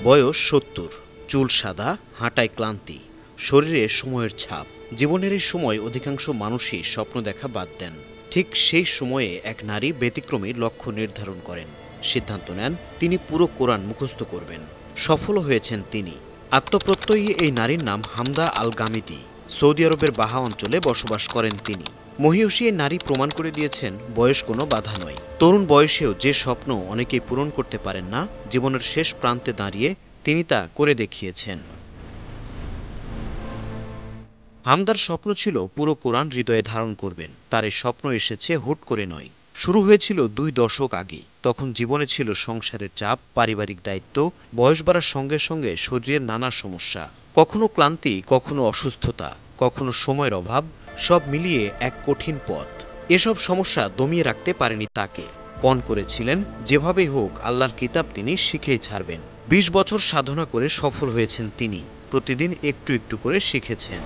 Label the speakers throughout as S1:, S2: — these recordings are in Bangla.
S1: বয়স ৭০, চুল সাদা, হাঁটায় ক্লান্তি, শরীরে সময়ের ছাপ। জীবনের এই সময় অধিকাংশ মানুষই স্বপ্ন দেখা বাদ দেন। ঠিক সেই সময়ে এক নারী ব্যতিক্রমী লক্ষ্য নির্ধারণ করেন, সিদ্ধান্ত নেন তিনি পুরো কোরআন মুখস্থ করবেন। সফল হয়েছেন তিনি। আত্মপ্রত্যয়ী এই নারীর নাম হামদা আল গামিদি। সৌদি আরবের বাহা অঞ্চলে বসবাস করেন তিনি। মহিয়সী এই নারী প্রমাণ করে দিয়েছেন বয়স কোনো বাধা নয়। তরুণ বয়সেও যে স্বপ্ন অনেকেই পূরণ করতে পারেন না, জীবনের শেষ প্রান্তে দাঁড়িয়ে তিনি তা করে দেখিয়েছেন। হামদার স্বপ্ন ছিল পুরো কোরআন হৃদয়ে ধারণ করবেন। তার এই স্বপ্ন এসেছে হুট করে নয়, শুরু হয়েছিল ২ দশক আগে। তখন জীবনে ছিল সংসারের চাপ, পারিবারিক দায়িত্ব, বয়স বাড়ার সঙ্গে সঙ্গে শরীরের নানা সমস্যা, কখনো ক্লান্তি, কখনো অসুস্থতা, কখনো সময়ের অভাব, সব মিলিয়ে এক কঠিন পথ। এসব সমস্যা দমিয়ে রাখতে পারেনি তাকে। পণ করেছিলেন যেভাবেই হোক আল্লাহর কিতাব তিনি শিখেই ছাড়বেন। ২০ বছর সাধনা করে সফল হয়েছেন তিনি। প্রতিদিন একটু একটু করে শিখেছেন।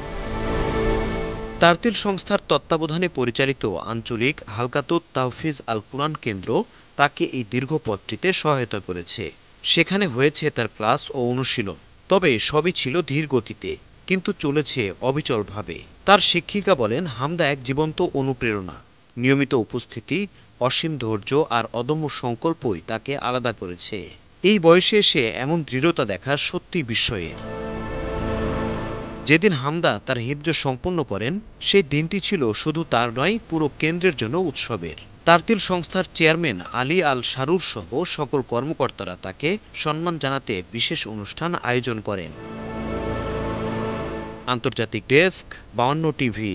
S1: তারতিল সংস্থার তত্ত্বাবধানে পরিচালিত আঞ্চলিক হালকাতুত তাহফিজ আল কুরআন কেন্দ্র তাকে এই দীর্ঘ পথটিতে সহায়তা করেছে। সেখানে হয়েছে তার ক্লাস ও অনুশীলন। তবে সবই ছিল ধীর গতিতে, কিন্তু চলেছে অবিচলভাবে। তার শিক্ষিকা বলেন, হামদা এক জীবন্ত অনুপ্রেরণা। নিয়মিত উপস্থিতি, অসীম ধৈর্য আর অদম্য সংকল্পই তাকে আলাদা করেছে। এই বয়সে এসে এমন দৃঢ়তা দেখা সত্যি বিস্ময়ের। যেদিন হামদা তার হিফজ সম্পন্ন করেন, সেই দিনটি ছিল শুধু তার নয়, পুরো কেন্দ্রের জন্য উৎসবের। তারতিল সংস্থার চেয়ারম্যান আলী আল শারুর সহ সকল কর্মকর্তারা তাকে সম্মান জানাতে বিশেষ অনুষ্ঠান আয়োজন করেন। আন্তর্জাতিক ডেস্ক, ৫২ টিভি।